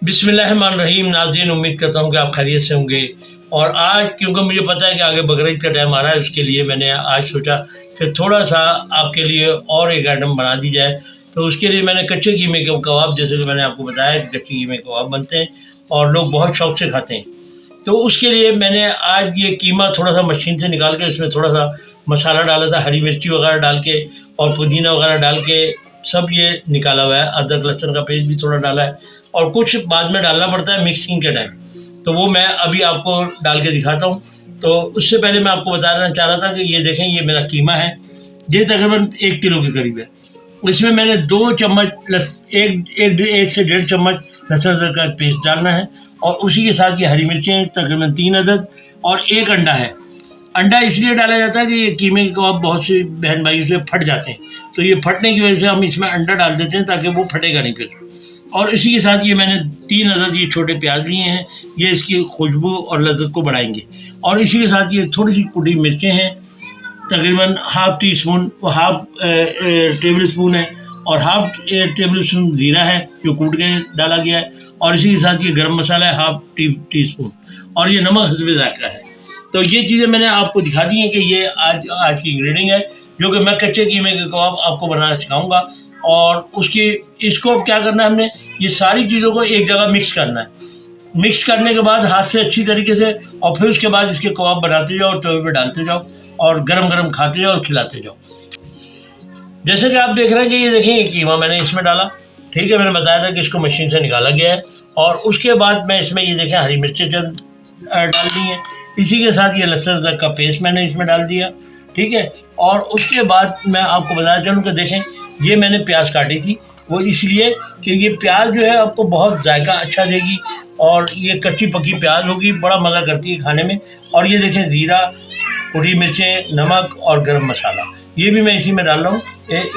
बिस्मिल्लाहिर्रहमानिर्रहीम। नाज़रीन, उम्मीद करता हूँ कि आप खैरियत से होंगे। और आज क्योंकि मुझे पता है कि आगे बकरीद का टाइम आ रहा है, उसके लिए मैंने आज सोचा कि थोड़ा सा आपके लिए और एक आइटम बना दी जाए। तो उसके लिए मैंने कच्चे कीमे के कबाब, जैसे कि मैंने आपको बताया कि कच्चे कीमे के कबाब बनते हैं और लोग बहुत शौक़ से खाते हैं। तो उसके लिए मैंने आज ये कीमा थोड़ा सा मशीन से निकाल के उसमें थोड़ा सा मसाला डाला था, हरी मिर्ची वगैरह डाल के और पुदीना वगैरह डाल के सब ये निकाला हुआ है। अदरक लहसुन का पेस्ट भी थोड़ा डाला है और कुछ बाद में डालना पड़ता है मिक्सिंग के टाइम, तो वो मैं अभी आपको डाल के दिखाता हूँ। तो उससे पहले मैं आपको बताना चाह रहा था कि ये देखें, ये मेरा कीमा है, ये तकरीबन 1 किलो के करीब है। इसमें मैंने 2 चम्मच एक से 1.5 चम्मच लहसुन अदरक का पेस्ट डालना है और उसी के साथ ये हरी मिर्चें तकरीबन 3 अदद और 1 अंडा है। अंडा इसलिए डाला जाता है कि ये कीमे के कबाब बहुत से बहन भाई से फट जाते हैं, तो ये फटने की वजह से हम इसमें अंडा डाल देते हैं ताकि वो फटेगा नहीं फिर। और इसी के साथ ये मैंने 3 अदद ये छोटे प्याज लिए हैं, ये इसकी खुशबू और लज्जत को बढ़ाएंगे। और इसी के साथ ये थोड़ी सी कुटी मिर्चें हैं, तकरीबन half tea spoon half table spoon है और हाफ़ टेबल स्पून ज़ीरा है जो कूट के डाला गया है। और इसी के साथ ये गरम मसाला है हाफ़ टी स्पून और ये नमक हस्बे ज़ायक़ा है। तो ये चीज़ें मैंने आपको दिखा दी हैं कि ये आज की इंग्रेडिएंट है जो कि मैं कच्चे कीमे के कबाब आपको बनाना सिखाऊंगा। और इसको अब क्या करना है, हमने ये सारी चीज़ों को एक जगह मिक्स करना है। मिक्स करने के बाद हाथ से अच्छी तरीके से, और फिर उसके बाद इसके कबाब बनाते जाओ, तवे पे डालते जाओ और गरम गरम खाते जाओ और खिलाते जाओ। जैसे कि आप देख रहे हैं कि ये देखिए, ये कीमा मैंने इसमें डाला, ठीक है। मैंने बताया था कि इसको मशीन से निकाला गया है। और उसके बाद मैं इसमें ये देखें हरी मिर्चें चंद डाल दी हैं, इसी के साथ ये लहसुन अदरक का पेस्ट मैंने इसमें डाल दिया, ठीक है। और उसके बाद मैं आपको बताया चलूँ कि देखें, ये मैंने प्याज काटी थी, वो इसलिए कि ये प्याज जो है आपको बहुत जायका अच्छा देगी और ये कच्ची पकी प्याज होगी, बड़ा मज़ा करती है खाने में। और ये देखें, ज़ीरा, कुटी मिर्चें, नमक और गरम मसाला, ये भी मैं इसी में डाल रहा हूँ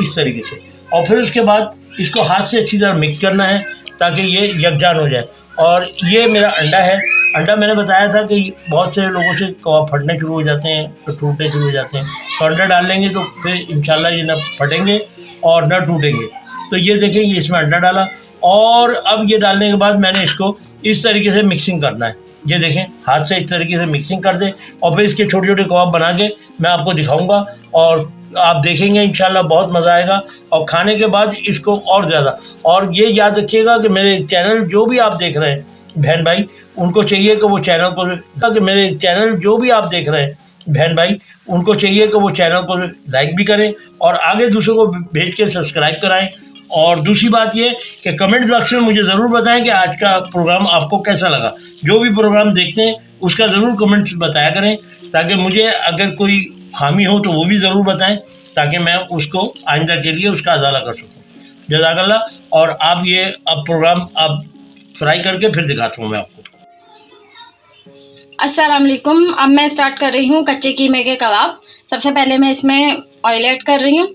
इस तरीके से। और फिर उसके बाद इसको हाथ से अच्छी तरह मिक्स करना है ताकि ये यकजान हो जाए। और ये मेरा अंडा है। अंडा मैंने बताया था कि बहुत से लोगों से कबाब फटने शुरू हो जाते हैं, तो टूटने शुरू हो जाते हैं, तो अंडा डाल लेंगे तो फिर इंशाल्लाह ये ना फटेंगे और ना टूटेंगे। तो ये देखें, ये इसमें अंडा डाला और अब ये डालने के बाद मैंने इसको इस तरीके से मिक्सिंग करना है। ये देखें, हाथ से इस तरीके से मिक्सिंग कर दें और फिर इसके छोटे छोटे कबाब बना के मैं आपको दिखाऊंगा और आप देखेंगे इंशाल्लाह बहुत मज़ा आएगा। और खाने के बाद इसको और ज़्यादा। और ये याद रखिएगा कि मेरे चैनल जो भी आप देख रहे हैं बहन भाई, उनको चाहिए कि वो चैनल को लाइक भी करें और आगे दूसरों को भेज के सब्सक्राइब कराएं। और दूसरी बात ये कि कमेंट बॉक्स में मुझे ज़रूर बताएं कि आज का प्रोग्राम आपको कैसा लगा। जो भी प्रोग्राम देखते हैं उसका ज़रूर कमेंट्स बताया करें, ताकि मुझे अगर कोई खामी हो तो वो भी ज़रूर बताएं, ताकि मैं उसको आइंदा के लिए उसका अज़ाला कर सकूँ। जज़ाकल्लाह। और आप ये अब प्रोग्राम आप फ्राई करके फिर दिखाता हूँ मैं आपको। अस्सलाम वालेकुम। अब मैं स्टार्ट कर रही हूँ कच्चे कीमे के कबाब। सबसे पहले मैं इसमें ऑयल ऐड कर रही हूँ।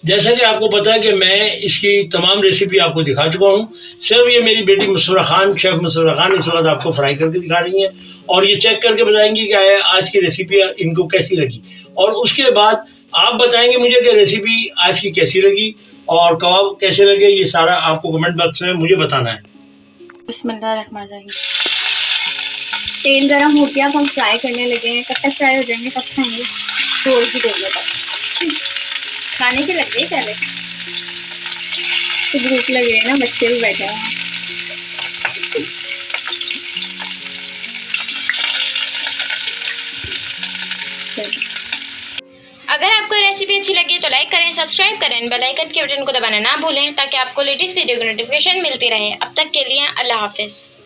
जैसा कि आपको पता है कि मैं इसकी तमाम रेसिपी आपको दिखा चुका हूँ। सिर्फ ये मेरी बेटी मुसर्रा खान, शेफ़ मुसर्रा खान, इस वक्त आपको फ्राई करके दिखा रही हैं और ये चेक करके बताएंगी कि आज की रेसिपी इनको कैसी लगी। और उसके बाद आप बताएंगे मुझे कि रेसिपी आज की कैसी लगी और कबाब कैसे लगे। ये सारा आपको कमेंट बॉक्स में मुझे बताना है। बिस्मिल्लाहिर्रहमानिर्रहीम। तेल गरम हो गया, हम फ्राई करने लगे हैं। कब तक फ्राई हो जाएंगे कब खाएंगे, छोड़ ही देंगे तब। खाने के लग गए पहले तो भूख लग रही है ना, बच्चे भी बैठे हैं। अगर आपको रेसिपी अच्छी लगी तो लाइक करें, सब्सक्राइब करें, बेल आइकन के बटन को दबाना ना भूलें ताकि आपको लेटेस्ट वीडियो की नोटिफिकेशन मिलती रहे। अब तक के लिए अल्लाह हाफिज़।